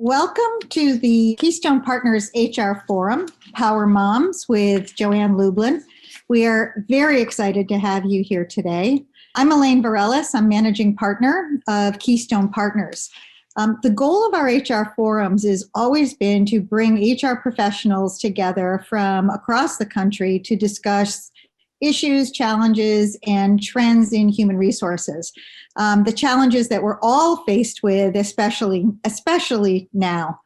Welcome to the Keystone Partners HR Forum, Power Moms with Joann Lublin. We are very excited to have you here today. I'm Elaine Varelas. I'm managing partner of Keystone Partners. The goal of our HR forums has always been to bring HR professionals together from across the country to discuss issues, challenges, and trends in human resources. The challenges that we're all faced with, especially now.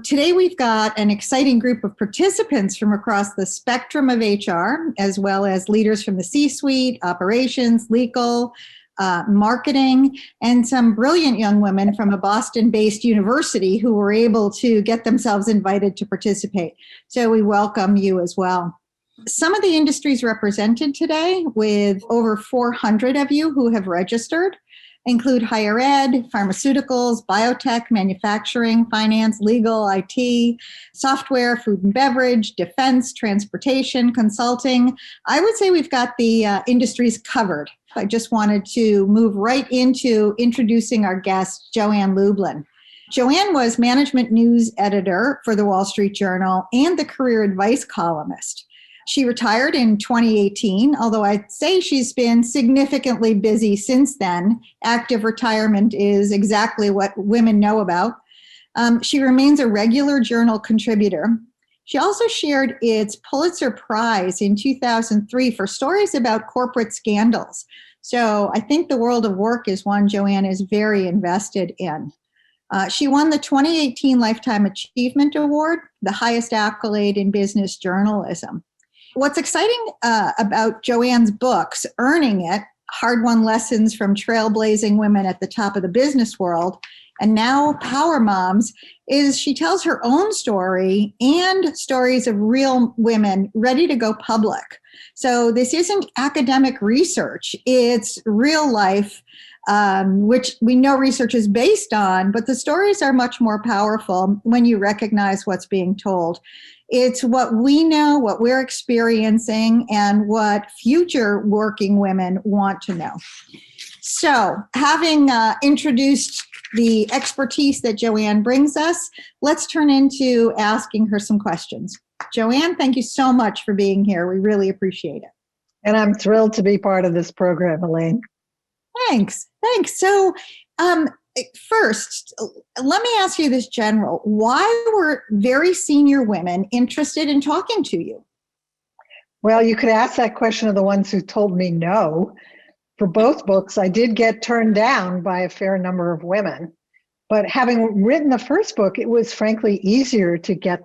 Today we've got an exciting group of participants from across the spectrum of HR, as well as leaders from the C-suite, operations, legal, marketing, and some brilliant young women from a Boston-based university who were able to get themselves invited to participate. So we welcome you as well. Some of the industries represented today, with over 400 of you who have registered, include higher ed, pharmaceuticals, biotech, manufacturing, finance, legal, IT, software, food and beverage, defense, transportation, consulting. I would say we've got the industries covered. I just wanted to move right into introducing our guest, Joann Lublin. Joann was management news editor for the Wall Street Journal and the career advice columnist. She retired in 2018, although I'd say she's been significantly busy since then. Active retirement is exactly what women know about. She remains a regular journal contributor. She also shared its Pulitzer Prize in 2003 for stories about corporate scandals. So I think the world of work is one Joann is very invested in. She won the 2018 Lifetime Achievement Award, the highest accolade in business journalism. What's exciting about Joann's books, Earning It, Hard-Won Lessons from Trailblazing Women at the Top of the Business World, and now Power Moms, is she tells her own story and stories of real women ready to go public. So this isn't academic research, it's real life, which we know research is based on, but the stories are much more powerful when you recognize what's being told. It's what we know, what we're experiencing, and what future working women want to know. So, having introduced the expertise that Joann brings us, let's turn into asking her some questions. Joann, thank you so much for being here. We really appreciate it. And I'm thrilled to be part of this program, Elaine. Thanks. So, first, let me ask you this general. Why were very senior women interested in talking to you? Well, you could ask that question of the ones who told me no. For both books, I did get turned down by a fair number of women. But having written the first book, it was frankly easier to get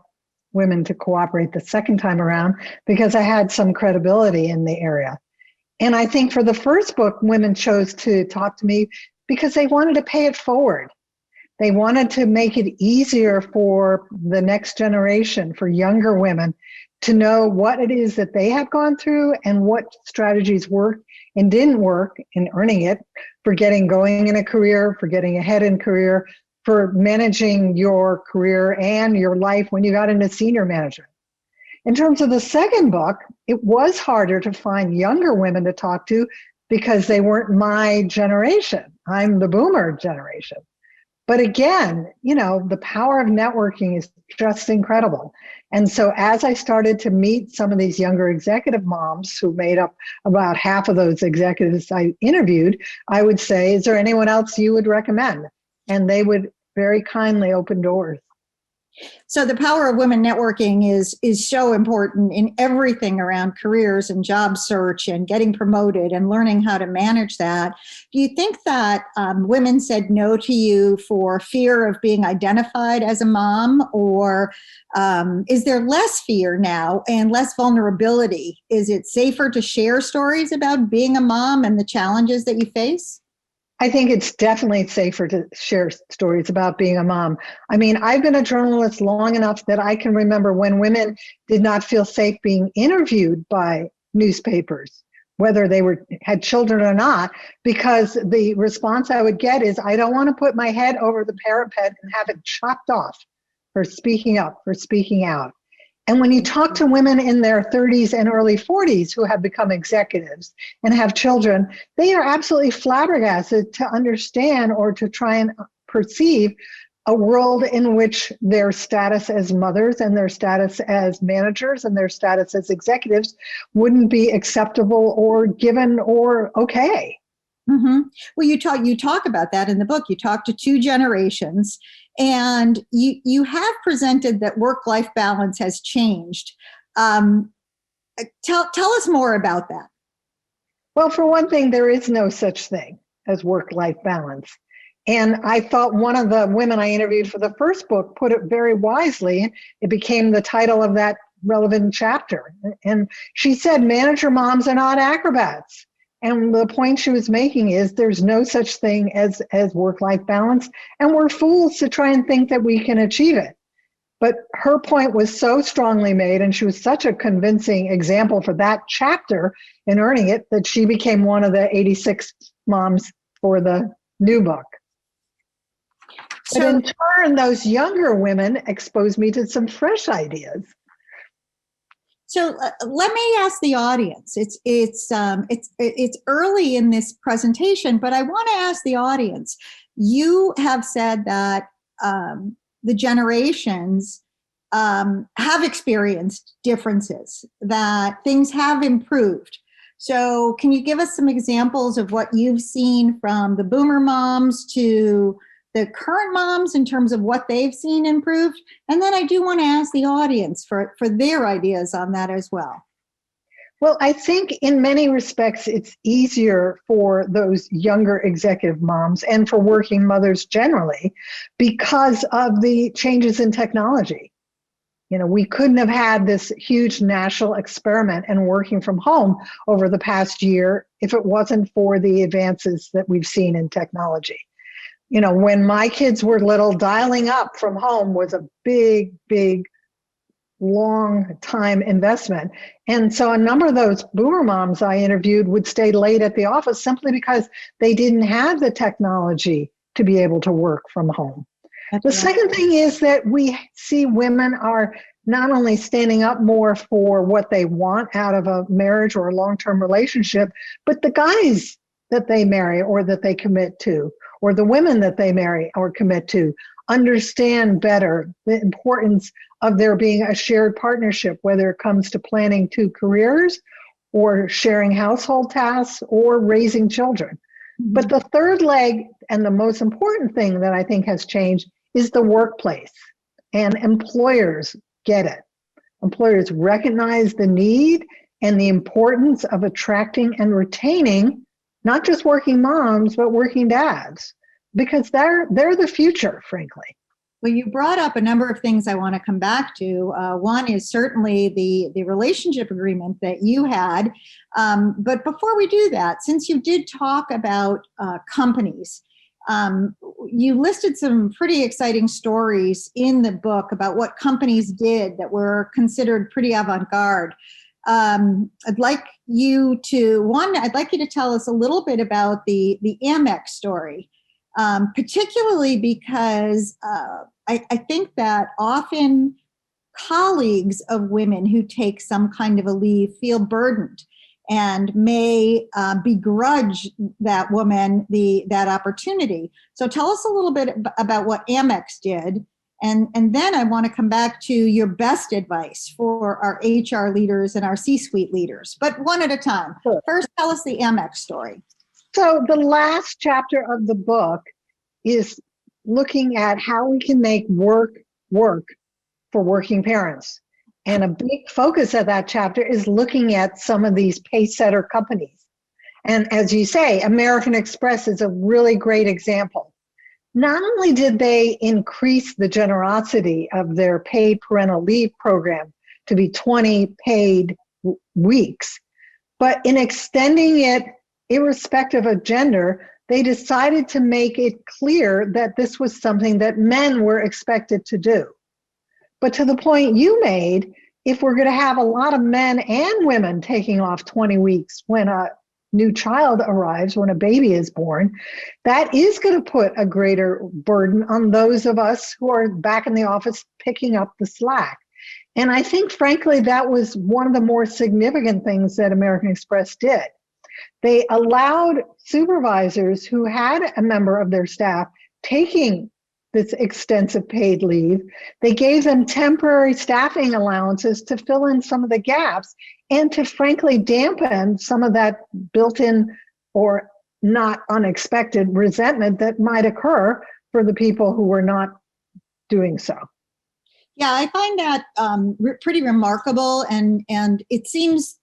women to cooperate the second time around because I had some credibility in the area. And I think for the first book, women chose to talk to me because they wanted to pay it forward. They wanted to make it easier for the next generation, for younger women, to know what it is that they have gone through and what strategies worked and didn't work in earning it, for getting going in a career, for getting ahead in career, for managing your career and your life when you got into senior management. In terms of the second book, it was harder to find younger women to talk to because they weren't my generation. I'm the boomer generation. But again, the power of networking is just incredible. And so as I started to meet some of these younger executive moms who made up about half of those executives I interviewed, I would say, is there anyone else you would recommend? And they would very kindly open doors. So the power of women networking is so important in everything around careers and job search and getting promoted and learning how to manage that. Do you think that women said no to you for fear of being identified as a mom, or is there less fear now and less vulnerability? Is it safer to share stories about being a mom and the challenges that you face? I think it's definitely safer to share stories about being a mom. I mean, I've been a journalist long enough that I can remember when women did not feel safe being interviewed by newspapers, whether they had children or not, because the response I would get is, I don't want to put my head over the parapet and have it chopped off for speaking up, for speaking out. And when you talk to women in their 30s and early 40s who have become executives and have children, they are absolutely flabbergasted to understand or to try and perceive a world in which their status as mothers and their status as managers and their status as executives wouldn't be acceptable or given or okay. Mm-hmm. Well, you talk about that in the book. You talk to two generations, and you have presented that work-life balance has changed. Tell us more about that. Well, for one thing, there is no such thing as work-life balance. And I thought one of the women I interviewed for the first book put it very wisely. It became the title of that relevant chapter. And she said, manager moms are not acrobats. And the point she was making is there's no such thing as work-life balance. And we're fools to try and think that we can achieve it. But her point was so strongly made, and she was such a convincing example for that chapter in earning it, that she became one of the 86 moms for the new book. But in turn, those younger women exposed me to some fresh ideas. So let me ask the audience. It's early in this presentation, but I want to ask the audience. You have said that the generations have experienced differences, that things have improved. So can you give us some examples of what you've seen from the boomer moms to the current moms in terms of what they've seen improved? And then I do want to ask the audience for their ideas on that as well. Well, I think in many respects, it's easier for those younger executive moms and for working mothers generally because of the changes in technology. You know, we couldn't have had this huge national experiment and working from home over the past year if it wasn't for the advances that we've seen in technology. You know, when my kids were little, dialing up from home was a big, long time investment. And so a number of those boomer moms I interviewed would stay late at the office simply because they didn't have the technology to be able to work from home. The second thing is that we see women are not only standing up more for what they want out of a marriage or a long-term relationship, but the guys that they marry or that they commit to, or the women that they marry or commit to, understand better the importance of there being a shared partnership, whether it comes to planning two careers or sharing household tasks or raising children. Mm-hmm. But the third leg and the most important thing that I think has changed is the workplace. And employers get it. Employers recognize the need and the importance of attracting and retaining not just working moms, but working dads, because they're the future, frankly. Well, you brought up a number of things I want to come back to. One is certainly the relationship agreement that you had. But before we do that, since you did talk about companies, you listed some pretty exciting stories in the book about what companies did that were considered pretty avant-garde. I'd like you to tell us a little bit about the Amex story, particularly because I think that often colleagues of women who take some kind of a leave feel burdened and may begrudge that woman that opportunity. So tell us a little bit about what Amex did. And then I want to come back to your best advice for our HR leaders and our C-suite leaders, but one at a time. Sure. First, tell us the Amex story. So the last chapter of the book is looking at how we can make work for working parents. And a big focus of that chapter is looking at some of these pace-setter companies. And as you say, American Express is a really great example. Not only did they increase the generosity of their paid parental leave program to be 20 paid weeks, but in extending it, irrespective of gender, they decided to make it clear that this was something that men were expected to do. But to the point you made, if we're going to have a lot of men and women taking off 20 weeks when a new child arrives, when a baby is born, that is going to put a greater burden on those of us who are back in the office picking up the slack. And I think, frankly, that was one of the more significant things that American Express did. They allowed supervisors who had a member of their staff taking this extensive paid leave. They gave them temporary staffing allowances to fill in some of the gaps and to frankly dampen some of that built-in or not unexpected resentment that might occur for the people who were not doing so. Yeah, I find that pretty remarkable, and it seems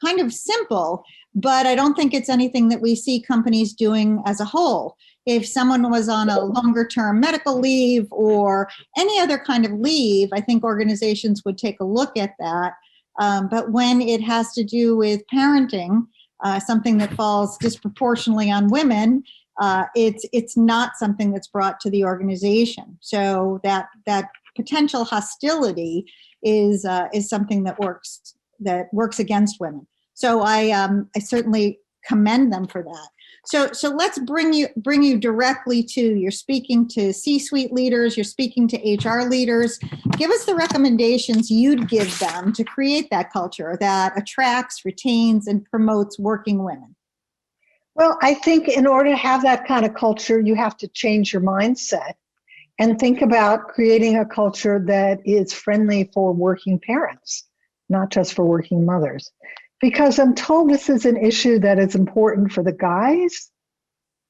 kind of simple, but I don't think it's anything that we see companies doing as a whole. If someone was on a longer term medical leave or any other kind of leave, I think organizations would take a look at that. But when it has to do with parenting, something that falls disproportionately on women, it's not something that's brought to the organization. So that potential hostility is something that works against women. So I certainly commend them for that. So let's bring you directly to, you're speaking to C-suite leaders, you're speaking to HR leaders. Give us the recommendations you'd give them to create that culture that attracts, retains, and promotes working women. Well, I think in order to have that kind of culture, you have to change your mindset and think about creating a culture that is friendly for working parents, not just for working mothers. Because I'm told this is an issue that is important for the guys.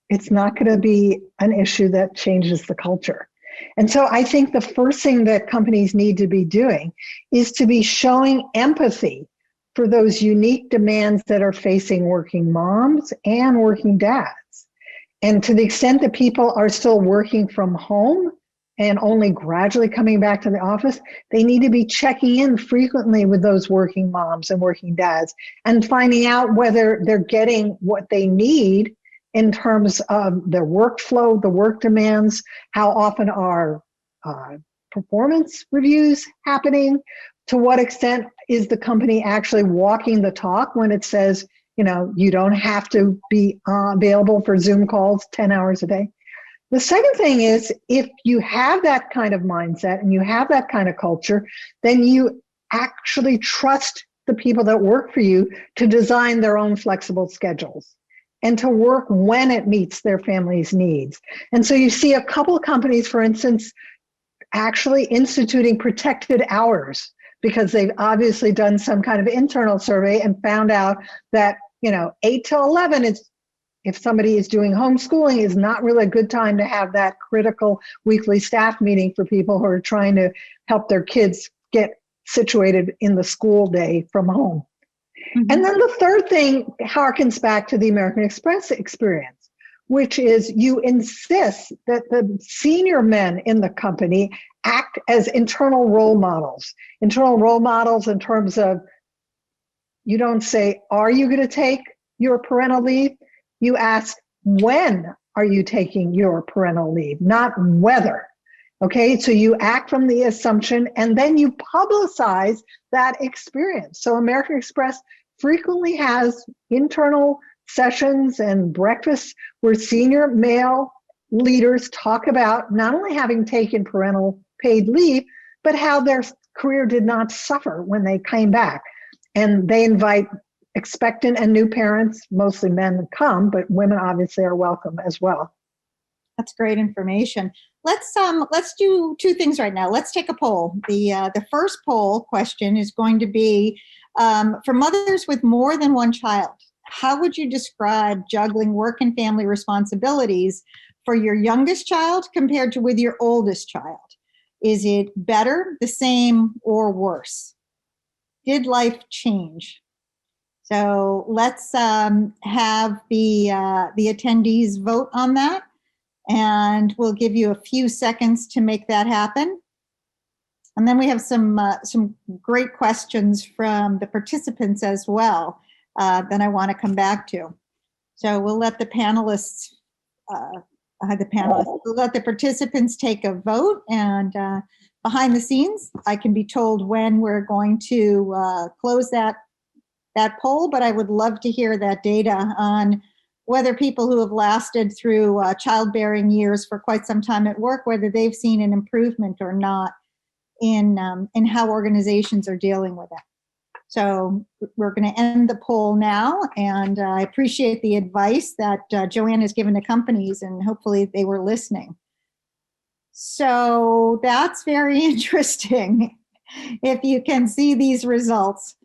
It's not going to be an issue that changes the culture. And so I think the first thing that companies need to be doing is to be showing empathy for those unique demands that are facing working moms and working dads. And to the extent that people are still working from home and only gradually coming back to the office, they need to be checking in frequently with those working moms and working dads and finding out whether they're getting what they need in terms of their workflow, the work demands, how often are performance reviews happening, to what extent is the company actually walking the talk when it says, you don't have to be available for Zoom calls 10 hours a day. The second thing is, if you have that kind of mindset and you have that kind of culture, then you actually trust the people that work for you to design their own flexible schedules and to work when it meets their family's needs. And so you see a couple of companies, for instance, actually instituting protected hours because they've obviously done some kind of internal survey and found out that 8 to 11 is, if somebody is doing homeschooling, is not really a good time to have that critical weekly staff meeting for people who are trying to help their kids get situated in the school day from home. Mm-hmm. And then the third thing harkens back to the American Express experience, which is you insist that the senior men in the company act as internal role models in terms of, you don't say, are you going to take your parental leave? You ask, when are you taking your parental leave, not whether. Okay, so you act from the assumption and then you publicize that experience. So American Express frequently has internal sessions and breakfasts where senior male leaders talk about not only having taken parental paid leave, but how their career did not suffer when they came back. And they invite expectant and new parents, mostly men, come, but women obviously are welcome as well. That's great information. Let's do two things right now. Let's take a poll. The first poll question is going to be for mothers with more than one child. How would you describe juggling work and family responsibilities for your youngest child compared to with your oldest child? Is it better, the same, or worse? Did life change? So let's have the attendees vote on that, and we'll give you a few seconds to make that happen. And then we have some great questions from the participants as well that I want to come back to. So we'll let the panelists, we'll let the participants take a vote, and behind the scenes, I can be told when we're going to close that poll, but I would love to hear that data on whether people who have lasted through childbearing years for quite some time at work, whether they've seen an improvement or not in how organizations are dealing with it. So we're going to end the poll now, and I appreciate the advice that Joann has given to companies, and hopefully they were listening. So that's very interesting. If you can see these results,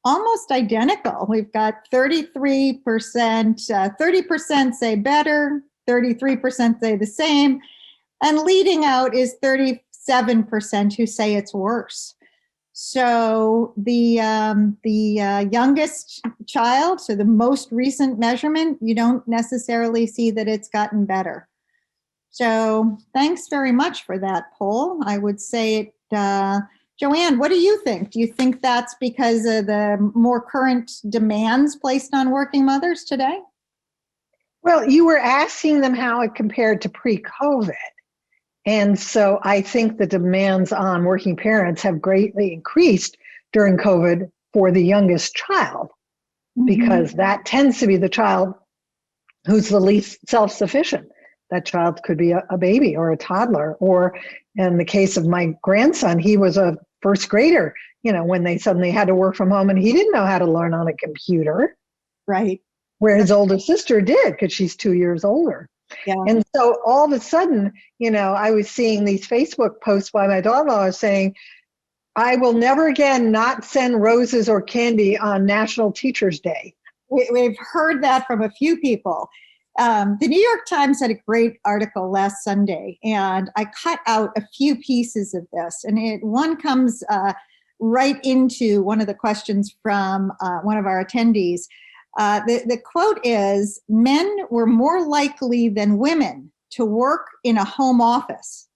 almost identical. We've got 33%, 30% say better, 33% say the same, and leading out is 37% who say it's worse. So the youngest child, so the most recent measurement, you don't necessarily see that it's gotten better. So thanks very much for that poll. I would say it, Joann, what do you think? Do you think that's because of the more current demands placed on working mothers today? Well, you were asking them how it compared to pre-COVID. And so I think the demands on working parents have greatly increased during COVID for the youngest child, because that tends to be the child who's the least self-sufficient. That child could be a baby or a toddler, or in the case of my grandson, he was a first grader, when they suddenly had to work from home and he didn't know how to learn on a computer. Right. Where his older sister did, because she's 2 years older. Yeah. And so all of a sudden, I was seeing these Facebook posts by my daughter-in-law saying, I will never again not send roses or candy on National Teachers Day. We've heard that from a few people. The New York Times had a great article last Sunday, and I cut out a few pieces of this. And one comes right into one of the questions from one of our attendees. The quote is, men were more likely than women to work in a home office.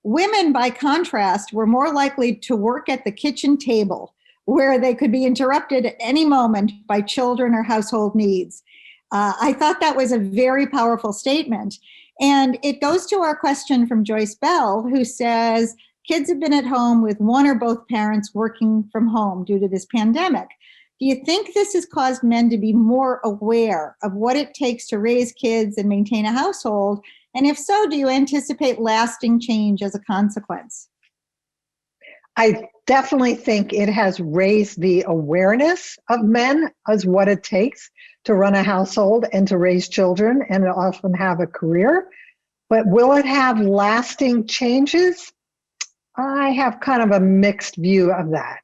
Women, by contrast, were more likely to work at the kitchen table, where they could be interrupted at any moment by children or household needs. I thought that was a very powerful statement. And it goes to our question from Joyce Bell, who says, kids have been at home with one or both parents working from home due to this pandemic. Do you think this has caused men to be more aware of what it takes to raise kids and maintain a household? And if so, do you anticipate lasting change as a consequence? I definitely think it has raised the awareness of men as what it takes to run a household and to raise children and to often have a career. But will it have lasting changes? I have kind of a mixed view of that.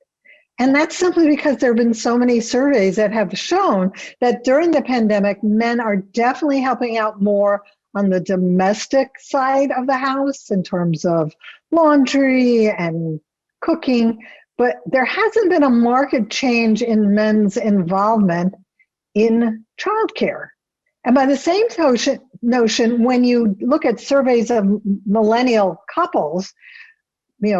And that's simply because there have been so many surveys that have shown that during the pandemic, men are definitely helping out more on the domestic side of the house in terms of laundry and cooking, but there hasn't been a marked change in men's involvement in childcare. And by the same notion, when you look at surveys of millennial couples,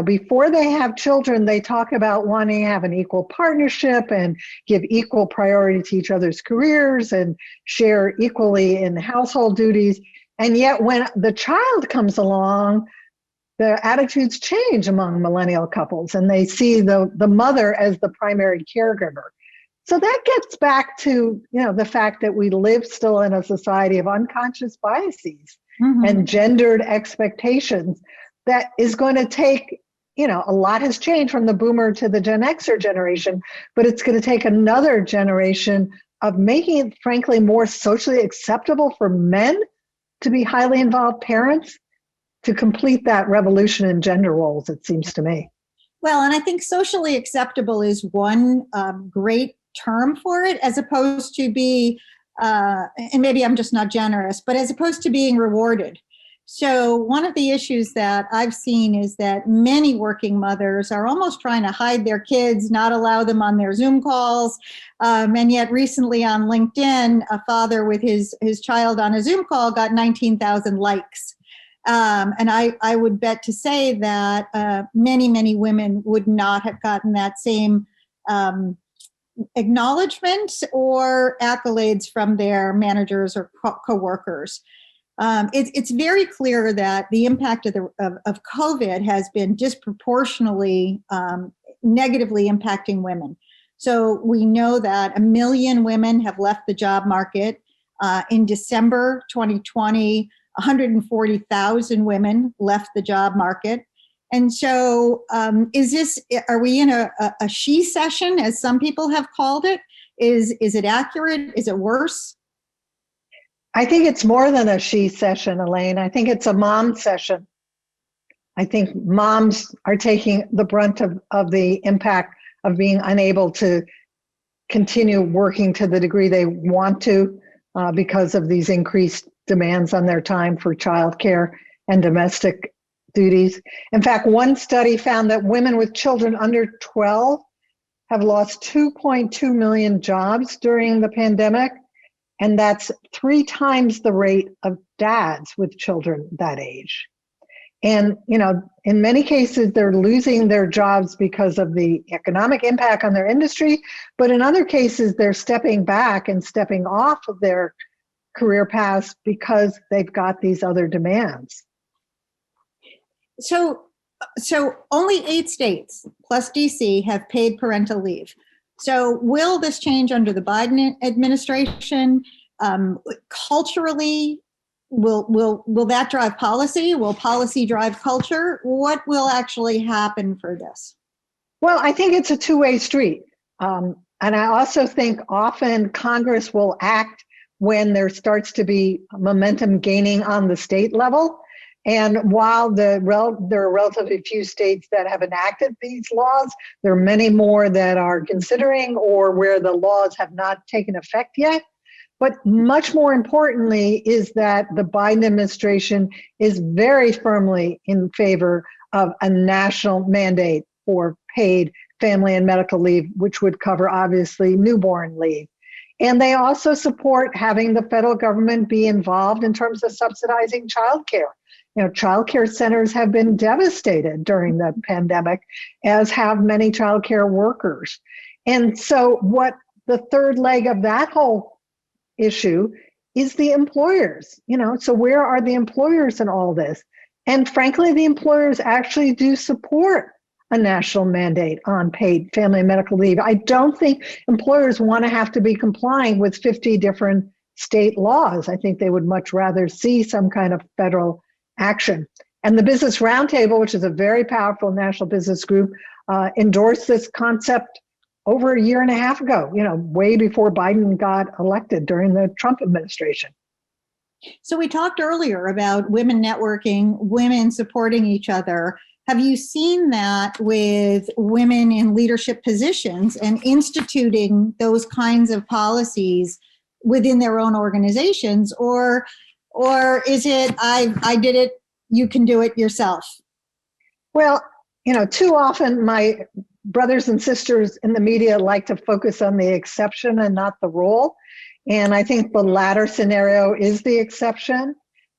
before they have children, they talk about wanting to have an equal partnership and give equal priority to each other's careers and share equally in household duties. And yet when the child comes along, the attitudes change among millennial couples, and they see the mother as the primary caregiver. So that gets back to, the fact that we live still in a society of unconscious biases and gendered expectations that is going to take, a lot has changed from the boomer to the Gen Xer generation, but it's going to take another generation of making it, frankly, more socially acceptable for men to be highly involved parents to complete that revolution in gender roles, it seems to me. Well, and I think socially acceptable is one great term for it, as opposed to and maybe I'm just not generous, but as opposed to being rewarded. So one of the issues that I've seen is that many working mothers are almost trying to hide their kids, not allow them on their Zoom calls. And yet recently on LinkedIn, a father with his child on a Zoom call got 19,000 likes. And I would bet to say that many, many women would not have gotten that same acknowledgement or accolades from their managers or coworkers. It's very clear that the impact of COVID has been disproportionately negatively impacting women. So we know that 1 million women have left the job market. In December 2020, 140,000 women left the job market. And so are we in a she session, as some people have called it? Is it accurate? Is it worse? I think it's more than a she session, Elaine. I think it's a mom session. I think moms are taking the brunt of the impact of being unable to continue working to the degree they want to because of these increased demands on their time for childcare and domestic duties. In fact, one study found that women with children under 12 have lost 2.2 million jobs during the pandemic, and that's 3 times the rate of dads with children that age. And, in many cases, they're losing their jobs because of the economic impact on their industry. But in other cases, they're stepping back and stepping off of their career paths because they've got these other demands. So only 8 states plus DC have paid parental leave. So will this change under the Biden administration? Culturally, will that drive policy? Will policy drive culture? What will actually happen for this? Well, I think it's a two-way street. And I also think often Congress will act when there starts to be momentum gaining on the state level. And while there are relatively few states that have enacted these laws, there are many more that are considering or where the laws have not taken effect yet. But much more importantly is that the Biden administration is very firmly in favor of a national mandate for paid family and medical leave, which would cover obviously newborn leave. And they also support having the federal government be involved in terms of subsidizing childcare. Childcare centers have been devastated during the pandemic, as have many childcare workers. And so what the third leg of that whole issue is the employers. So where are the employers in all this? And frankly, the employers actually do support a national mandate on paid family and medical leave. I don't think employers want to have to be complying with 50 different state laws. I think they would much rather see some kind of federal action. And the Business Roundtable, which is a very powerful national business group, endorsed this concept over a year and a half ago, way before Biden got elected during the Trump administration. So we talked earlier about women networking, women supporting each other. Have you seen that with women in leadership positions and instituting those kinds of policies within their own organizations? Or is it, I did it, you can do it yourself? Well, too often my brothers and sisters in the media like to focus on the exception and not the rule. And I think the latter scenario is the exception.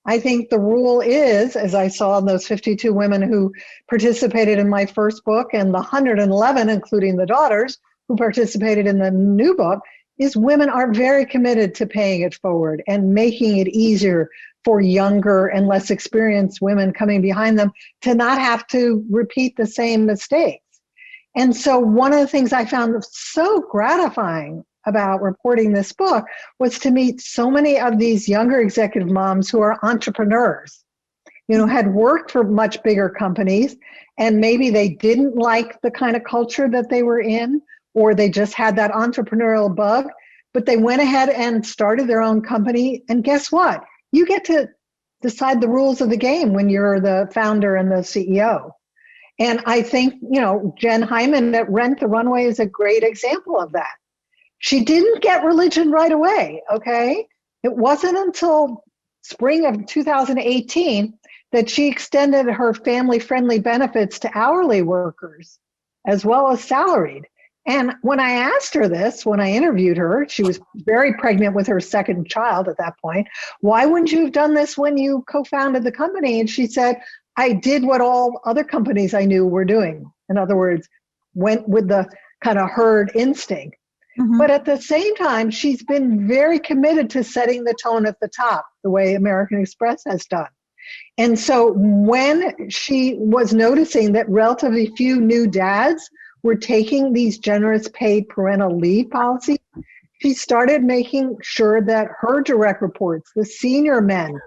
I think the rule is, as I saw in those 52 women who participated in my first book and the 111, including the daughters, who participated in the new book, is women are very committed to paying it forward and making it easier for younger and less experienced women coming behind them to not have to repeat the same mistakes. And so one of the things I found so gratifying about reporting this book was to meet so many of these younger executive moms who are entrepreneurs, had worked for much bigger companies, and maybe they didn't like the kind of culture that they were in, or they just had that entrepreneurial bug, but they went ahead and started their own company. And guess what? You get to decide the rules of the game when you're the founder and the CEO. And I think, Jen Hyman at Rent the Runway is a great example of that. She didn't get religion right away, okay? It wasn't until spring of 2018 that she extended her family-friendly benefits to hourly workers as well as salaried. And when I asked her this, when I interviewed her, she was very pregnant with her second child at that point. Why wouldn't you have done this when you co-founded the company? And she said, I did what all other companies I knew were doing. In other words, went with the kind of herd instinct. Mm-hmm. But at the same time, she's been very committed to setting the tone at the top, the way American Express has done. And so when she was noticing that relatively few new dads were taking these generous paid parental leave policies, she started making sure that her direct reports, the senior men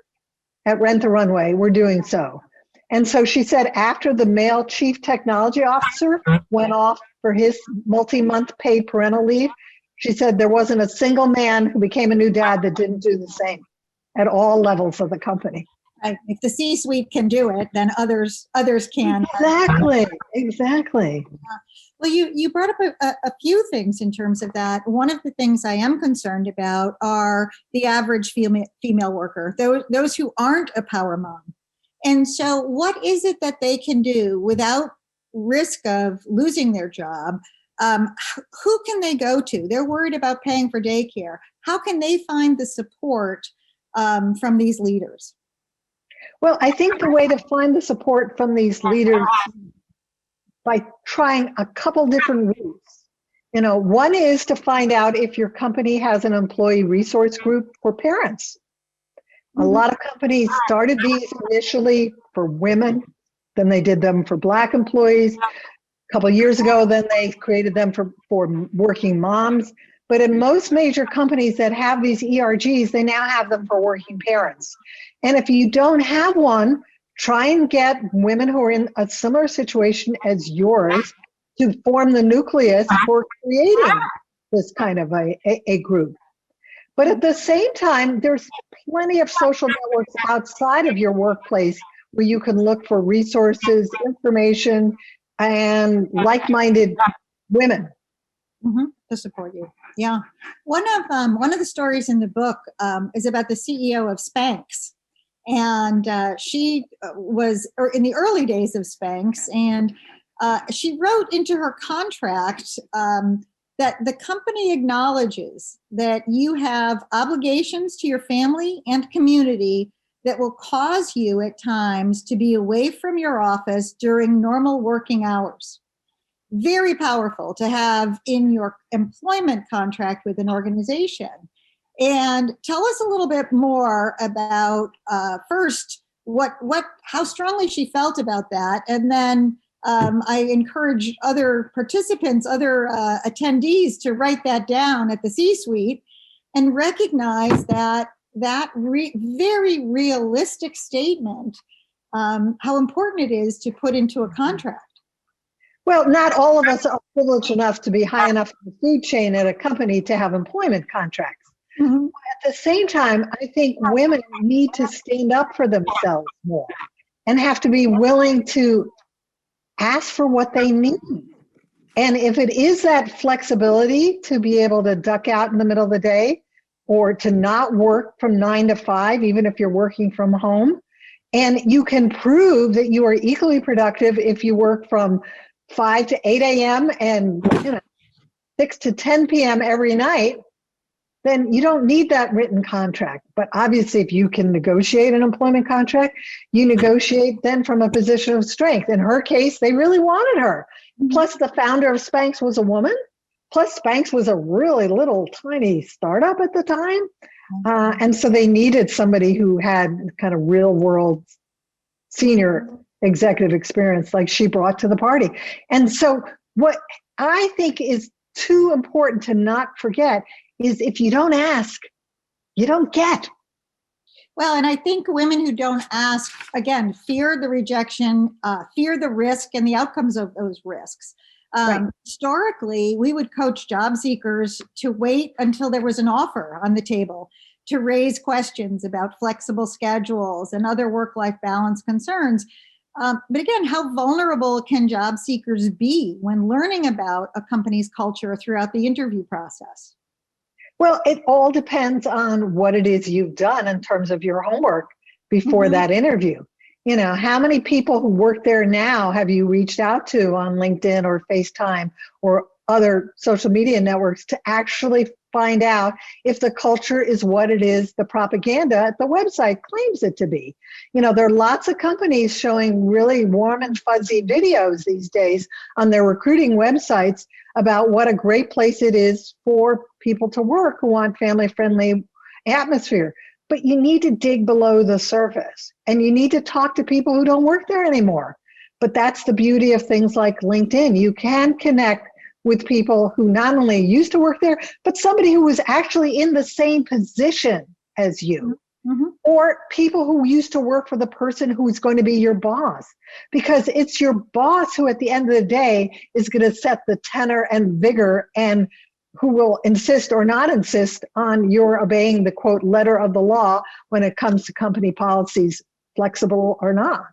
at Rent the Runway, were doing so. And so she said after the male chief technology officer went off for his multi-month paid parental leave, she said there wasn't a single man who became a new dad that didn't do the same at all levels of the company. if the C-suite can do it, then others can. Exactly. Well, you brought up a few things in terms of that. One of the things I am concerned about are the average female worker, those who aren't a power mom. And so what is it that they can do without risk of losing their job? Who can they go to? They're worried about paying for daycare. How can they find the support from these leaders? Well, I think the way to find the support from these leaders by trying a couple different routes. One is to find out if your company has an employee resource group for parents. A lot of companies started these initially for women, then they did them for Black employees. A couple of years ago, then they created them for working moms. But in most major companies that have these ERGs, they now have them for working parents. And if you don't have one, try and get women who are in a similar situation as yours to form the nucleus for creating this kind of a group. But at the same time, there's plenty of social networks outside of your workplace where you can look for resources, information, and like-minded women to support you. Yeah, one of the stories in the book is about the CEO of Spanx. And she was in the early days of Spanx, and she wrote into her contract that the company acknowledges that you have obligations to your family and community that will cause you at times to be away from your office during normal working hours. Very powerful to have in your employment contract with an organization. And tell us a little bit more about first how strongly she felt about that, and then I encourage other participants, other attendees, to write that down at the C-suite and recognize that very realistic statement, how important it is to put into a contract. Well, not all of us are privileged enough to be high enough in the food chain at a company to have employment contracts. At the same time, I think women need to stand up for themselves more and have to be willing to ask for what they need. And if it is that flexibility to be able to duck out in the middle of the day or to not work from 9 to 5, even if you're working from home, and you can prove that you are equally productive if you work from 5 to 8 a.m. and 6 to 10 p.m. every night, then you don't need that written contract. But obviously, if you can negotiate an employment contract, you negotiate then from a position of strength. In her case, they really wanted her. Plus, the founder of Spanx was a woman. Plus, Spanx was a really little tiny startup at the time. And so they needed somebody who had kind of real world senior executive experience like she brought to the party. And so what I think is too important to not forget is if you don't ask, you don't get. Well, and I think women who don't ask, again, fear the rejection, fear the risk and the outcomes of those risks. Right. Historically, we would coach job seekers to wait until there was an offer on the table to raise questions about flexible schedules and other work-life balance concerns. But again, how vulnerable can job seekers be when learning about a company's culture throughout the interview process? Well, it all depends on what it is you've done in terms of your homework before that interview. How many people who work there now have you reached out to on LinkedIn or FaceTime or other social media networks to actually find out if the culture is what it is the propaganda at the website claims it to be? There are lots of companies showing really warm and fuzzy videos these days on their recruiting websites about what a great place it is for people to work who want family-friendly atmosphere. But you need to dig below the surface and you need to talk to people who don't work there anymore. But that's the beauty of things like LinkedIn. You can connect with people who not only used to work there, but somebody who was actually in the same position as you. Or people who used to work for the person who's going to be your boss, because it's your boss who at the end of the day is going to set the tenor and vigor and who will insist or not insist on your obeying the quote letter of the law when it comes to company policies flexible or not.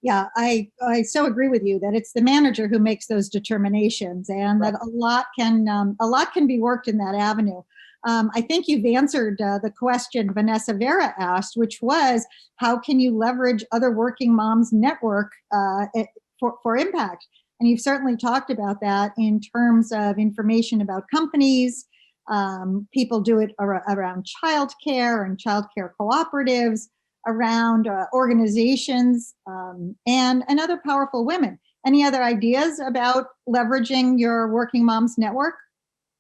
Yeah, I so agree with you that it's the manager who makes those determinations, and that a lot can be worked in that avenue. I think you've answered the question Vanessa Vera asked, which was, how can you leverage other working moms network for impact? And you've certainly talked about that in terms of information about companies. People do it around childcare and childcare cooperatives, around organizations, and other powerful women. Any other ideas about leveraging your working moms network?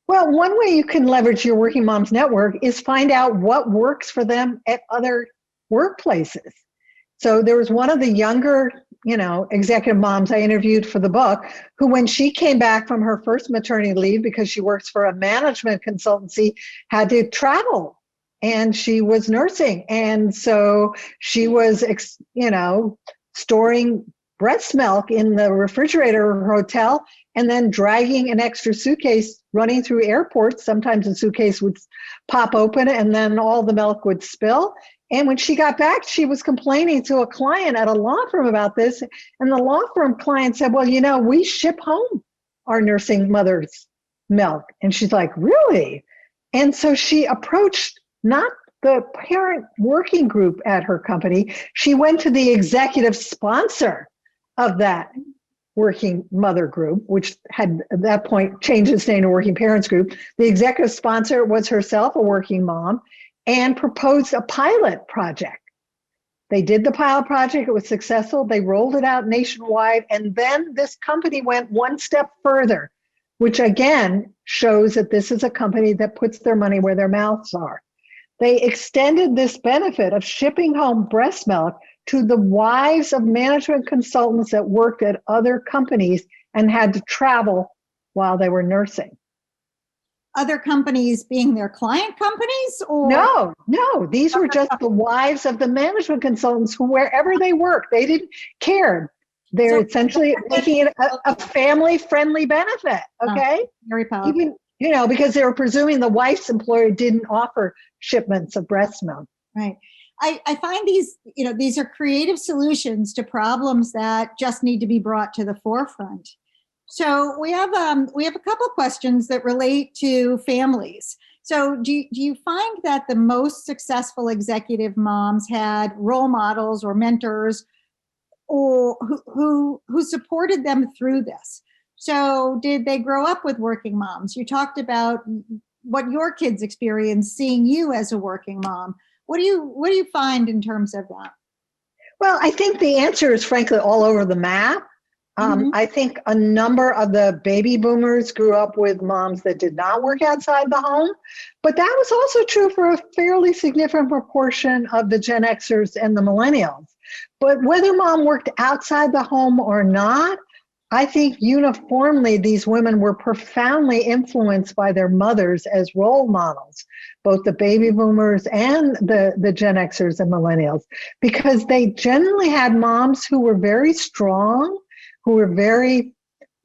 Well, one way you can leverage your working moms network is find out what works for them at other workplaces. So there was one of the younger, executive moms I interviewed for the book, who, when she came back from her first maternity leave, because she works for a management consultancy, had to travel. And she was nursing. And so she was, storing breast milk in the refrigerator of her hotel, and then dragging an extra suitcase, running through airports. Sometimes the suitcase would pop open and then all the milk would spill. And when she got back, she was complaining to a client at a law firm about this. And the law firm client said, well, we ship home our nursing mother's milk. And she's like, really? And so she approached not the parent working group at her company. She went to the executive sponsor of that working mother group, which had at that point changed its name to Working Parents Group. The executive sponsor was herself a working mom and proposed a pilot project. They did the pilot project. It was successful. They rolled it out nationwide. And then this company went one step further, which again shows that this is a company that puts their money where their mouths are. They extended this benefit of shipping home breast milk to the wives of management consultants that worked at other companies and had to travel while they were nursing. Other companies being their client companies? Or No, these were just the wives of the management consultants who, wherever they worked, they didn't care. They're essentially making it a family-friendly benefit, okay? Very powerful. Even, because they were presuming the wife's employer didn't offer shipments of breast milk. Right. I find these are creative solutions to problems that just need to be brought to the forefront. So we have a couple of questions that relate to families. So do you find that the most successful executive moms had role models or mentors or who supported them through this? So did they grow up with working moms? You talked about what your kids experienced seeing you as a working mom. What do you find in terms of that? Well, I think the answer is frankly all over the map. I think a number of the baby boomers grew up with moms that did not work outside the home, but that was also true for a fairly significant proportion of the Gen Xers and the millennials. But whether mom worked outside the home or not, I think uniformly these women were profoundly influenced by their mothers as role models, both the baby boomers and the Gen Xers and millennials, because they generally had moms who were very strong, who were very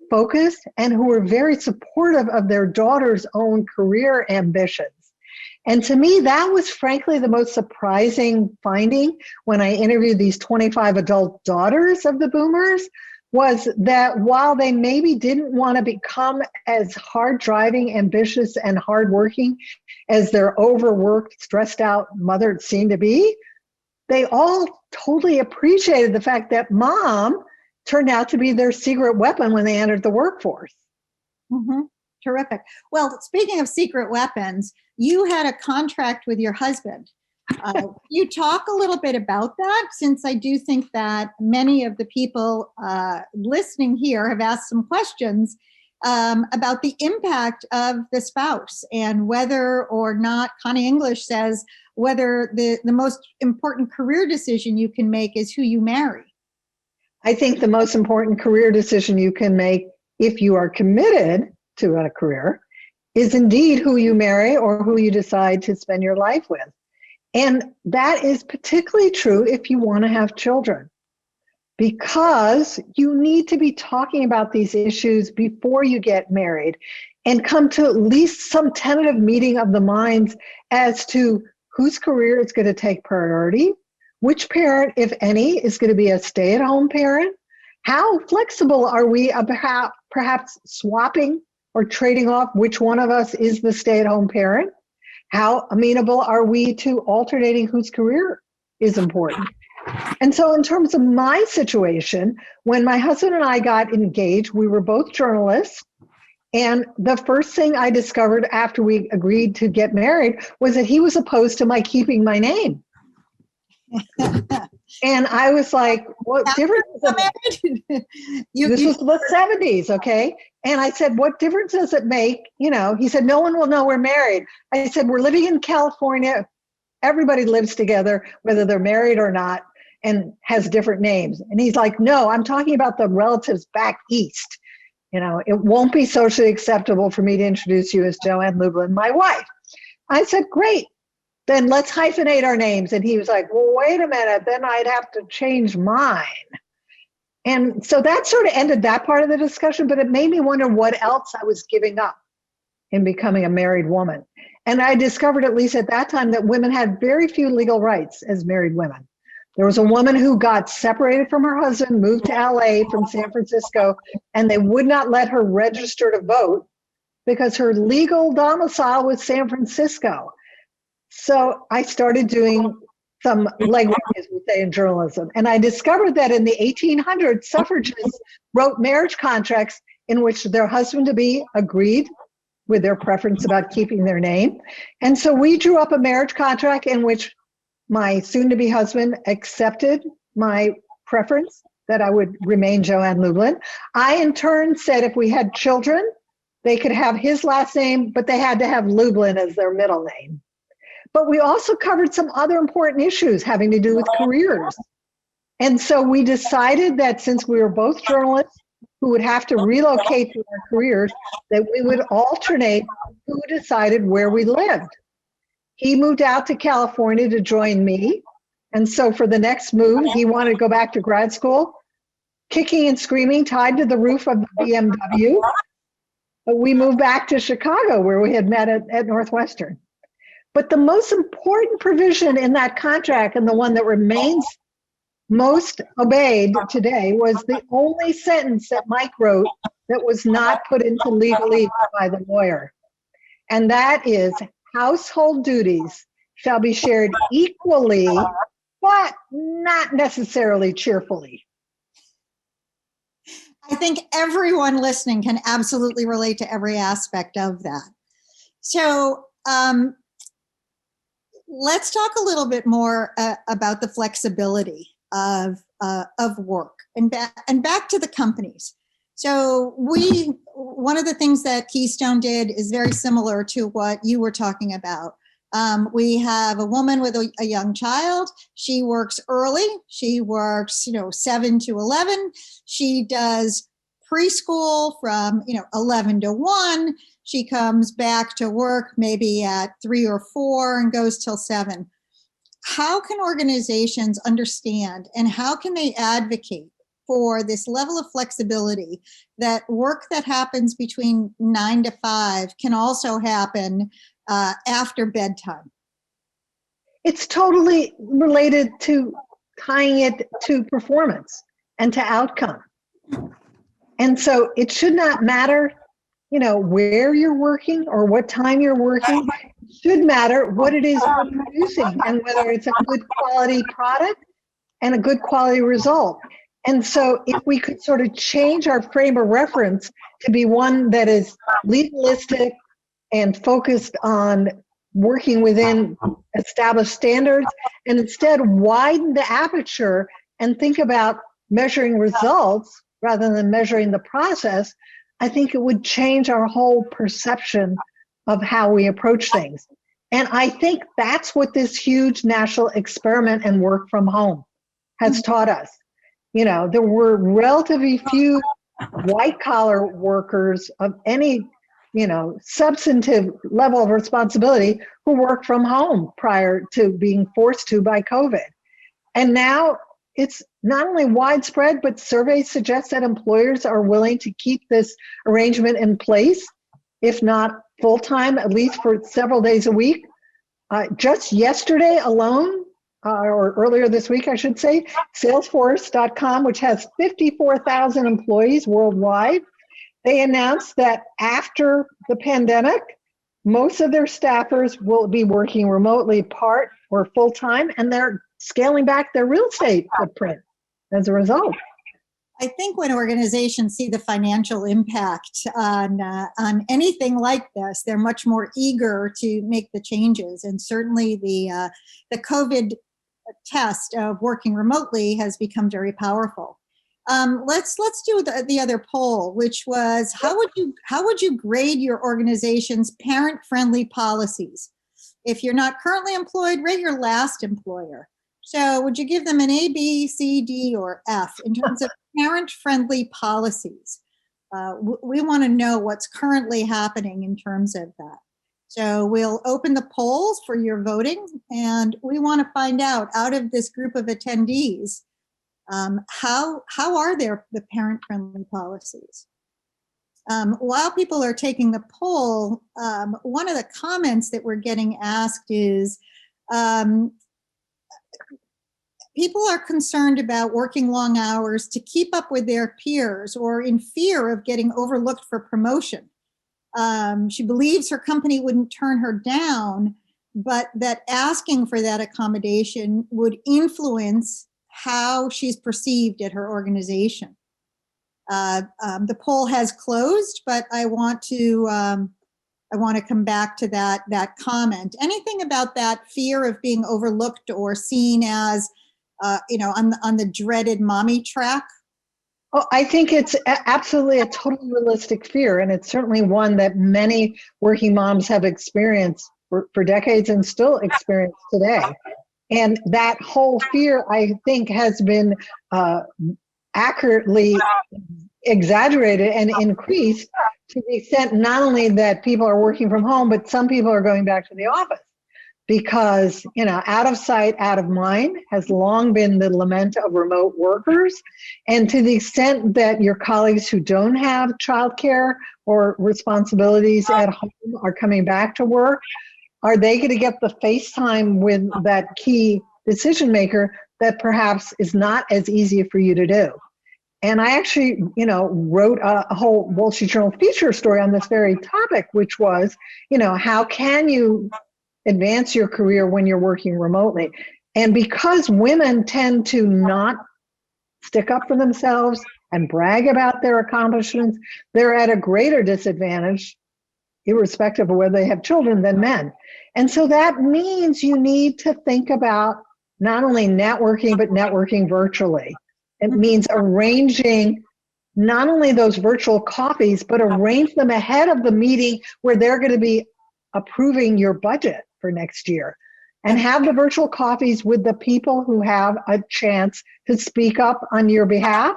focused, and who were very supportive of their daughter's own career ambitions. And to me, that was frankly the most surprising finding when I interviewed these 25 adult daughters of the boomers, was that while they maybe didn't want to become as hard driving, ambitious, and hardworking as their overworked, stressed out mother seemed to be, they all totally appreciated the fact that mom turned out to be their secret weapon when they entered the workforce. Mm-hmm. Terrific. Well, speaking of secret weapons, you had a contract with your husband. You talk a little bit about that, since I do think that many of the people listening here have asked some questions about the impact of the spouse and whether or not, Connie English says, whether the most important career decision you can make is who you marry. I think the most important career decision you can make, if you are committed to a career, is indeed who you marry or who you decide to spend your life with. And that is particularly true if you want to have children, because you need to be talking about these issues before you get married and come to at least some tentative meeting of the minds as to whose career is going to take priority, Which parent, if any, is going to be a stay-at-home parent? How flexible are we about perhaps swapping or trading off which one of us is the stay-at-home parent? How amenable are we to alternating whose career is important? And so in terms of my situation, when my husband and I got engaged, we were both journalists. And the first thing I discovered after we agreed to get married was that he was opposed to my keeping my name. And I was like, what difference does it make? This was the 70s, okay? And I said, what difference does it make? You know, he said, no one will know we're married. I said, we're living in California. Everybody lives together, whether they're married or not, and has different names. And he's like, no, I'm talking about the relatives back east. You know, it won't be socially acceptable for me to introduce you as Joann Lublin, my wife. I said, great. Then let's hyphenate our names. And he was like, well, wait a minute, then I'd have to change mine. And so that sort of ended that part of the discussion, but it made me wonder what else I was giving up in becoming a married woman. And I discovered, at least at that time, that women had very few legal rights as married women. There was a woman who got separated from her husband, moved to LA from San Francisco, and they would not let her register to vote because her legal domicile was San Francisco. So I started doing some legwork, as we say in journalism. And I discovered that in the 1800s, suffragists wrote marriage contracts in which their husband-to-be agreed with their preference about keeping their name. And so we drew up a marriage contract in which my soon-to-be husband accepted my preference that I would remain Joann Lublin. I, in turn, said if we had children, they could have his last name, but they had to have Lublin as their middle name. But we also covered some other important issues having to do with careers. And so we decided that since we were both journalists who would have to relocate to our careers, that we would alternate who decided where we lived. He moved out to California to join me. And so for the next move, he wanted to go back to grad school, kicking and screaming, tied to the roof of the BMW. But we moved back to Chicago, where we had met at Northwestern. But the most important provision in that contract, and the one that remains most obeyed today, was the only sentence that Mike wrote that was not put into legalese by the lawyer. And that is, household duties shall be shared equally, but not necessarily cheerfully. I think everyone listening can absolutely relate to every aspect of that. So let's talk a little bit more about the flexibility of work and back to the companies. So one of the things that Keystone did is very similar to what you were talking about. We have a woman with a young child. She works early. She works, 7 to 11. She does preschool from, 11 to 1. She comes back to work maybe at 3 or 4 and goes till 7. How can organizations understand and how can they advocate for this level of flexibility that work that happens between 9 to 5 can also happen after bedtime? It's totally related to tying it to performance and to outcome. And so it should not matter, where you're working or what time you're working. It should matter what it is you're producing and whether it's a good quality product and a good quality result. And so if we could sort of change our frame of reference to be one that is legalistic and focused on working within established standards, and instead widen the aperture and think about measuring results rather than measuring the process, I think it would change our whole perception of how we approach things. And I think that's what this huge national experiment and work from home has taught us. There were relatively few white collar workers of any, substantive level of responsibility who worked from home prior to being forced to by COVID. And now it's not only widespread, but surveys suggest that employers are willing to keep this arrangement in place, if not full-time, at least for several days a week. Just yesterday alone, or earlier this week, I should say, Salesforce.com, which has 54,000 employees worldwide. They announced that after the pandemic, most of their staffers will be working remotely, part or full time, and they're scaling back their real estate footprint as a result. I think when organizations see the financial impact on anything like this, they're much more eager to make the changes. And certainly the COVID test of working remotely has become very powerful. Let's do the other poll, which was how would you grade your organization's parent-friendly policies? If you're not currently employed, rate your last employer. So would you give them an A, B, C, D, or F in terms of parent-friendly policies? We want to know what's currently happening in terms of that. So we'll open the polls for your voting, and we want to find out of this group of attendees, how are the parent-friendly policies? While people are taking the poll, one of the comments that we're getting asked is, people are concerned about working long hours to keep up with their peers or in fear of getting overlooked for promotion. She believes her company wouldn't turn her down, but that asking for that accommodation would influence how she's perceived at her organization. The poll has closed, but I want to come back to that comment. Anything about that fear of being overlooked or seen as on the dreaded mommy track? Oh, I think it's absolutely a totally realistic fear, and it's certainly one that many working moms have experienced for decades and still experience today. And that whole fear, I think, has been accurately exaggerated and increased to the extent not only that people are working from home, but some people are going back to the office. Because, out of sight, out of mind has long been the lament of remote workers. And to the extent that your colleagues who don't have childcare or responsibilities at home are coming back to work, are they going to get the face time with that key decision maker that perhaps is not as easy for you to do? And I actually, wrote a whole Wall Street Journal feature story on this very topic, which was, how can you advance your career when you're working remotely? And because women tend to not stick up for themselves and brag about their accomplishments, they're at a greater disadvantage, irrespective of whether they have children, than men. And so that means you need to think about not only networking, but networking virtually. It means arranging not only those virtual coffees, but arrange them ahead of the meeting where they're going to be approving your budget for next year, and have the virtual coffees with the people who have a chance to speak up on your behalf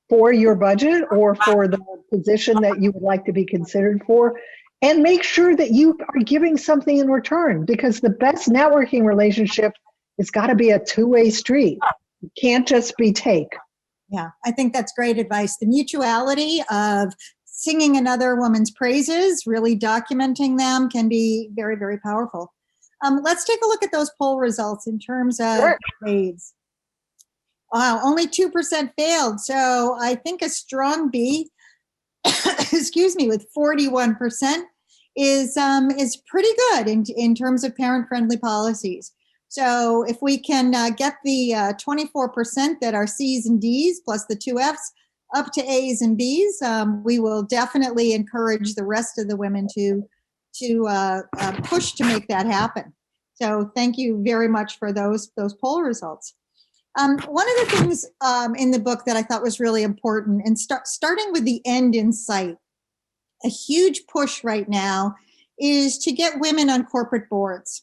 for your budget or for the position that you would like to be considered for, and make sure that you are giving something in return, because the best networking relationship has got to be a two-way street. It can't just be take. Yeah, I think that's great advice. The mutuality of singing another woman's praises, really documenting them, can be very, very powerful. Let's take a look at those poll results in terms of grades. Wow, only 2% failed. So I think a strong B, excuse me, with 41% is pretty good in terms of parent-friendly policies. So if we can get the 24% that are C's and D's plus the 2 F's up to A's and B's, we will definitely encourage the rest of the women to push to make that happen. So thank you very much for those poll results. One of the things in the book that I thought was really important, and starting with the end in sight, a huge push right now is to get women on corporate boards.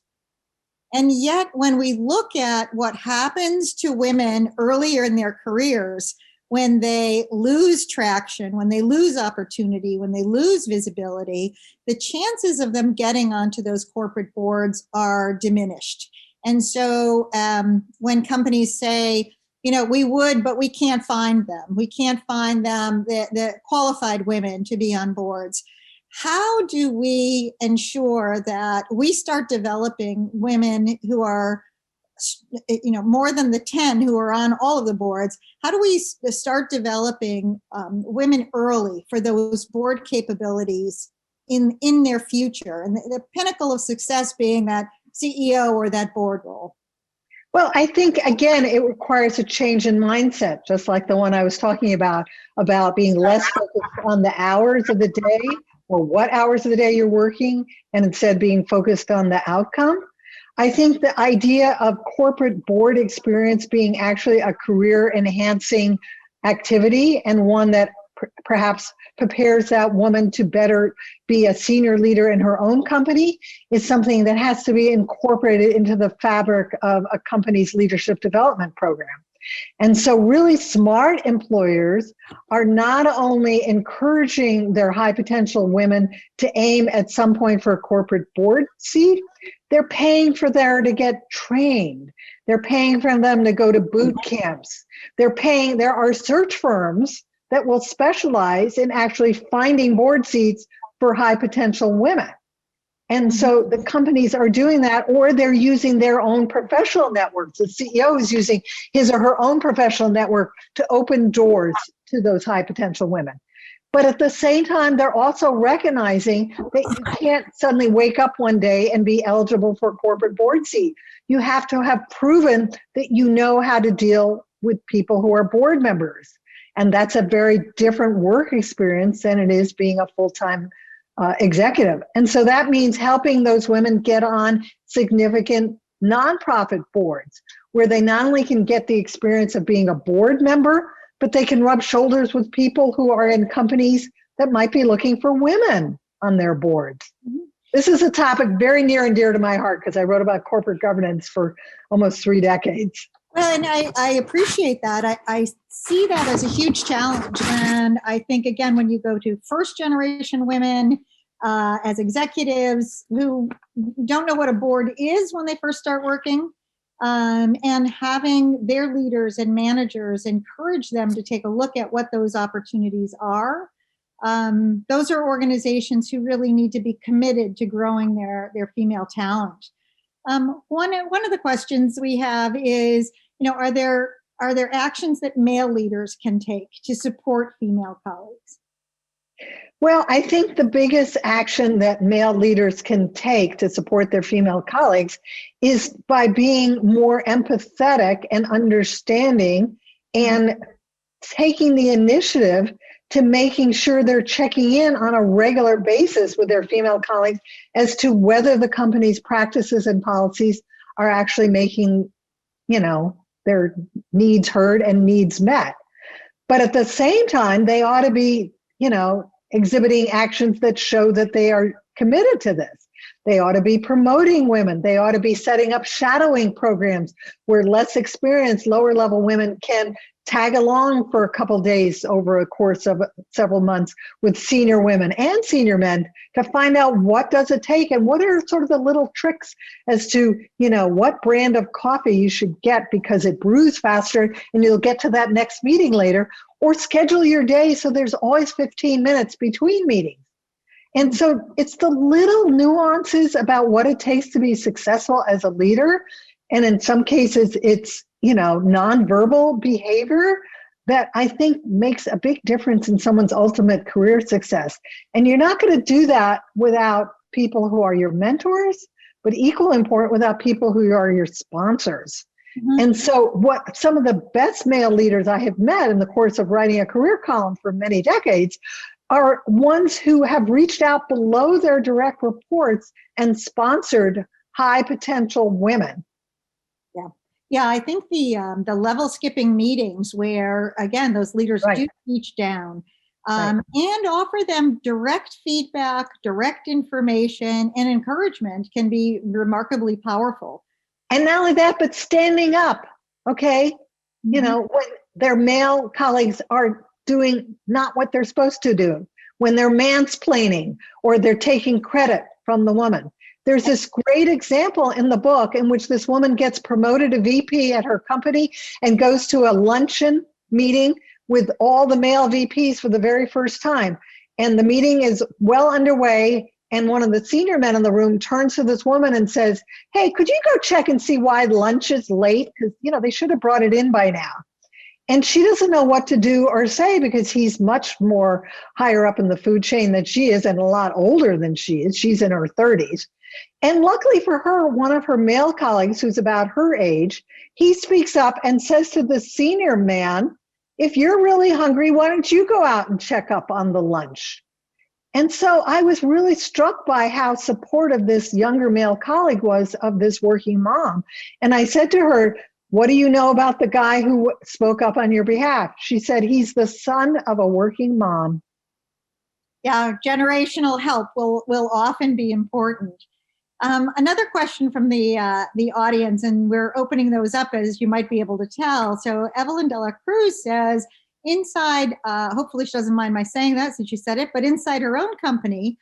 And yet when we look at what happens to women earlier in their careers, when they lose traction, when they lose opportunity, when they lose visibility, the chances of them getting onto those corporate boards are diminished. And so when companies say, we would, but we can't find them. We can't find them, the qualified women to be on boards. How do we ensure that we start developing women who are more than the 10 who are on all of the boards, how do we start developing women early for those board capabilities in their future? And the pinnacle of success being that CEO or that board role. Well, I think, again, it requires a change in mindset, just like the one I was talking about being less focused on the hours of the day or what hours of the day you're working, and instead being focused on the outcome. I think the idea of corporate board experience being actually a career enhancing activity, and one that perhaps prepares that woman to better be a senior leader in her own company, is something that has to be incorporated into the fabric of a company's leadership development program. And so really smart employers are not only encouraging their high potential women to aim at some point for a corporate board seat, they're paying for them to get trained. They're paying for them to go to boot camps. There are search firms that will specialize in actually finding board seats for high potential women. And so the companies are doing that, or they're using their own professional networks. The CEO is using his or her own professional network to open doors to those high potential women. But at the same time, they're also recognizing that you can't suddenly wake up one day and be eligible for a corporate board seat. You have to have proven that you know how to deal with people who are board members. And that's a very different work experience than it is being a full-time executive. And so that means helping those women get on significant nonprofit boards, where they not only can get the experience of being a board member, but they can rub shoulders with people who are in companies that might be looking for women on their boards. Mm-hmm. This is a topic very near and dear to my heart, because I wrote about corporate governance for almost 3 decades. Well, and I appreciate that. I see that as a huge challenge. And I think, again, when you go to first generation women as executives who don't know what a board is when they first start working, and having their leaders and managers encourage them to take a look at what those opportunities are. Those are organizations who really need to be committed to growing their female talent. One of the questions we have is, are there actions that male leaders can take to support female colleagues? Well, I think the biggest action that male leaders can take to support their female colleagues is by being more empathetic and understanding, and taking the initiative to making sure they're checking in on a regular basis with their female colleagues as to whether the company's practices and policies are actually making, their needs heard and needs met. But at the same time, they ought to be, exhibiting actions that show that they are committed to this. They ought to be promoting women. They ought to be setting up shadowing programs where less experienced, lower level women can tag along for a couple days over a course of several months with senior women and senior men to find out what does it take and what are sort of the little tricks as to, what brand of coffee you should get because it brews faster and you'll get to that next meeting later, or schedule your day so there's always 15 minutes between meetings. And so it's the little nuances about what it takes to be successful as a leader. And in some cases, it's, nonverbal behavior that I think makes a big difference in someone's ultimate career success. And you're not going to do that without people who are your mentors, but equally important, without people who are your sponsors. Mm-hmm. And so what some of the best male leaders I have met in the course of writing a career column for many decades are ones who have reached out below their direct reports and sponsored high potential women. Yeah, I think the level skipping meetings where, again, those leaders do reach down and offer them direct feedback, direct information, and encouragement can be remarkably powerful. And not only that, but standing up, okay? Mm-hmm. When their male colleagues are doing not what they're supposed to do, when they're mansplaining or they're taking credit from the woman. There's this great example in the book in which this woman gets promoted to VP at her company and goes to a luncheon meeting with all the male VPs for the very first time. And the meeting is well underway, And one of the senior men in the room turns to this woman and says, "Hey, could you go check and see why lunch is late? Because, they should have brought it in by now." And she doesn't know what to do or say because he's much more higher up in the food chain than she is and a lot older than she is. She's in her 30s. And luckily for her, one of her male colleagues who's about her age, he speaks up and says to the senior man, "If you're really hungry, why don't you go out and check up on the lunch?" And so I was really struck by how supportive this younger male colleague was of this working mom. And I said to her, "What do you know about the guy who spoke up on your behalf?" She said, "He's the son of a working mom." Yeah, generational help will often be important. Another question from the audience, and we're opening those up as you might be able to tell. So Evelyn de la Cruz says, inside, hopefully she doesn't mind my saying that since you said it, but inside her own company,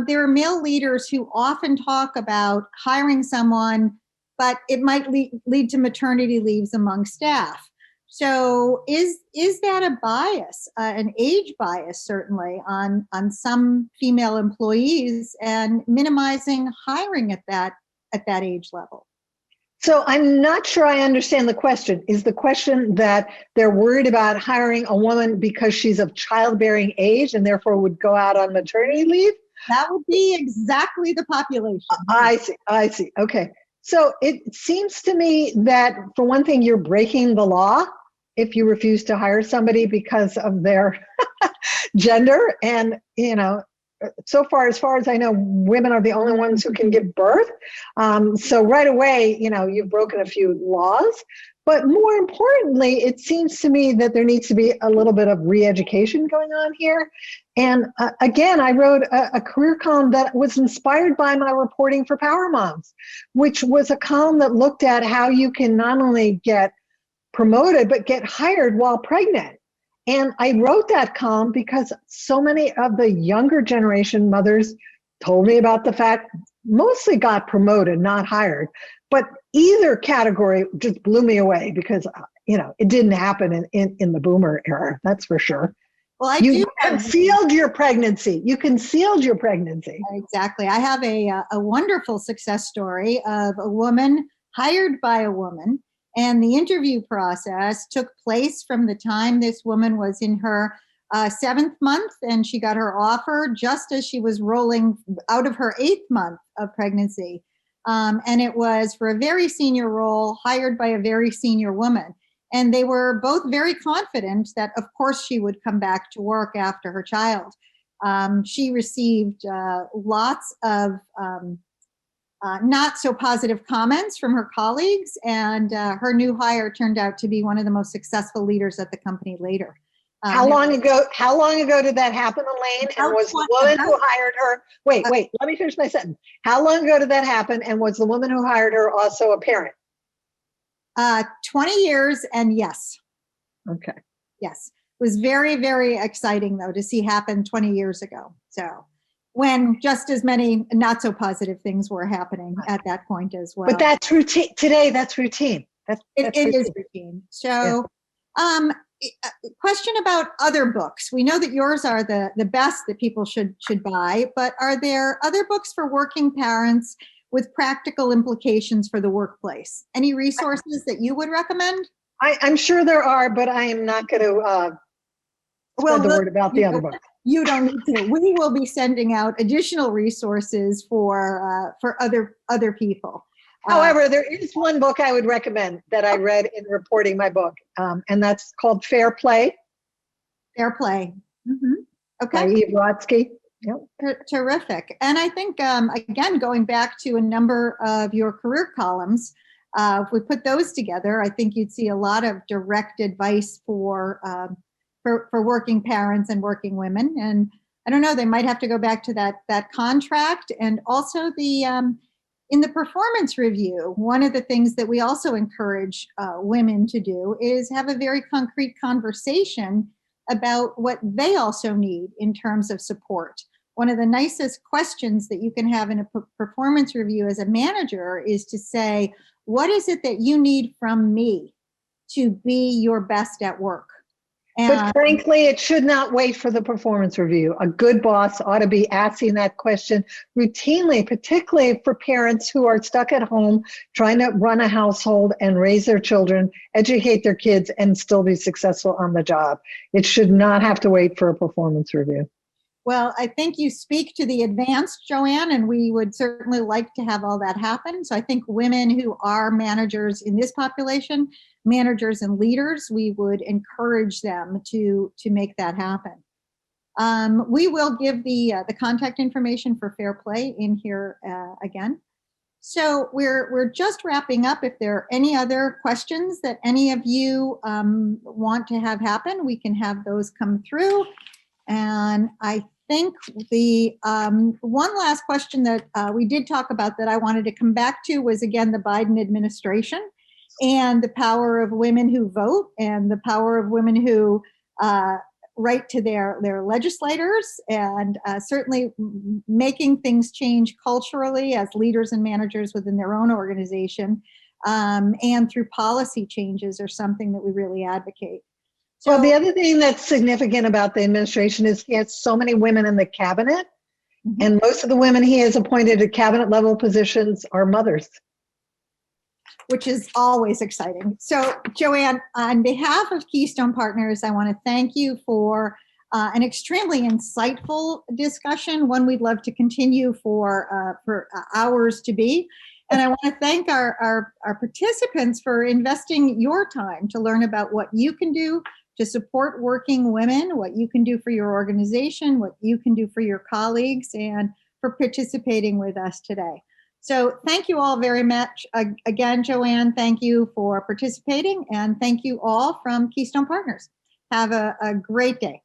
there are male leaders who often talk about hiring someone, but it might lead to maternity leaves among staff. So is that a bias, an age bias, certainly, on some female employees and minimizing hiring at that age level? So I'm not sure I understand the question. Is the question that they're worried about hiring a woman because she's of childbearing age and therefore would go out on maternity leave? That would be exactly the population. I see. Okay. So it seems to me that, for one thing, you're breaking the law if you refuse to hire somebody because of their gender. And, so far, as far as I know, women are the only ones who can give birth. So right away, you've broken a few laws. But more importantly, it seems to me that there needs to be a little bit of re-education going on here. And again, I wrote a career column that was inspired by my reporting for Power Moms, which was a column that looked at how you can not only get promoted, but get hired while pregnant. And I wrote that column because so many of the younger generation mothers told me about the fact, mostly got promoted, not hired. But either category just blew me away because, it didn't happen in the boomer era, that's for sure. Well, You concealed your pregnancy. Exactly. I have a wonderful success story of a woman hired by a woman. And the interview process took place from the time this woman was in her 7th month, and she got her offer just as she was rolling out of her 8th month of pregnancy. And it was for a very senior role, hired by a very senior woman. And they were both very confident that, of course, she would come back to work after her child. She received lots of not so positive comments from her colleagues, and her new hire turned out to be one of the most successful leaders at the company later. How long ago did that happen, Elaine? And was the woman who hired her, wait, let me finish my sentence. How long ago did that happen? And was the woman who hired her also a parent? 20 years, and yes. Okay. Yes. It was very, very exciting, though, to see happen 20 years ago. So when just as many not so positive things were happening at that point as well. But that's routine. Today, that's routine. It is routine. So question about other books. We know that yours are the best that people should buy, but are there other books for working parents with practical implications for the workplace? Any resources that you would recommend? I'm sure there are, but I am not going to spread the word about the other book. You don't need to. We will be sending out additional resources for other people. However, there is one book I would recommend that I read in reporting my book, and that's called Fair Play. Fair Play. Mm-hmm. Okay. By Eve Rodsky. Yep. Terrific. And I think, again, going back to a number of your career columns, if we put those together, I think you'd see a lot of direct advice for working parents and working women. And I don't know, they might have to go back to that contract. And also in the performance review, one of the things that we also encourage women to do is have a very concrete conversation about what they also need in terms of support. One of the nicest questions that you can have in a performance review as a manager is to say, what is it that you need from me to be your best at work? But frankly, it should not wait for the performance review. A good boss ought to be asking that question routinely, particularly for parents who are stuck at home trying to run a household and raise their children, educate their kids, and still be successful on the job. It should not have to wait for a performance review. Well, I think you speak to the advanced, Joann, and we would certainly like to have all that happen. So I think women who are managers in this population, managers and leaders, we would encourage them to make that happen. We will give the contact information for Fair Play in here again. So we're just wrapping up. If there are any other questions that any of you want to have happen, we can have those come through. And I think the one last question that we did talk about that I wanted to come back to was, again, the Biden administration and the power of women who vote and the power of women who write to their legislators, and certainly making things change culturally as leaders and managers within their own organization, and through policy changes are something that we really advocate. So, well, the other thing that's significant about the administration is he has so many women in the cabinet, and most of the women he has appointed to cabinet level positions are mothers. Which is always exciting. So, Joann, on behalf of Keystone Partners, I want to thank you for an extremely insightful discussion, one we'd love to continue for hours to be. And I want to thank our participants for investing your time to learn about what you can do to support working women, what you can do for your organization, what you can do for your colleagues, and for participating with us today. So thank you all very much. Again, Joann, thank you for participating, and thank you all from Keystone Partners. Have a great day.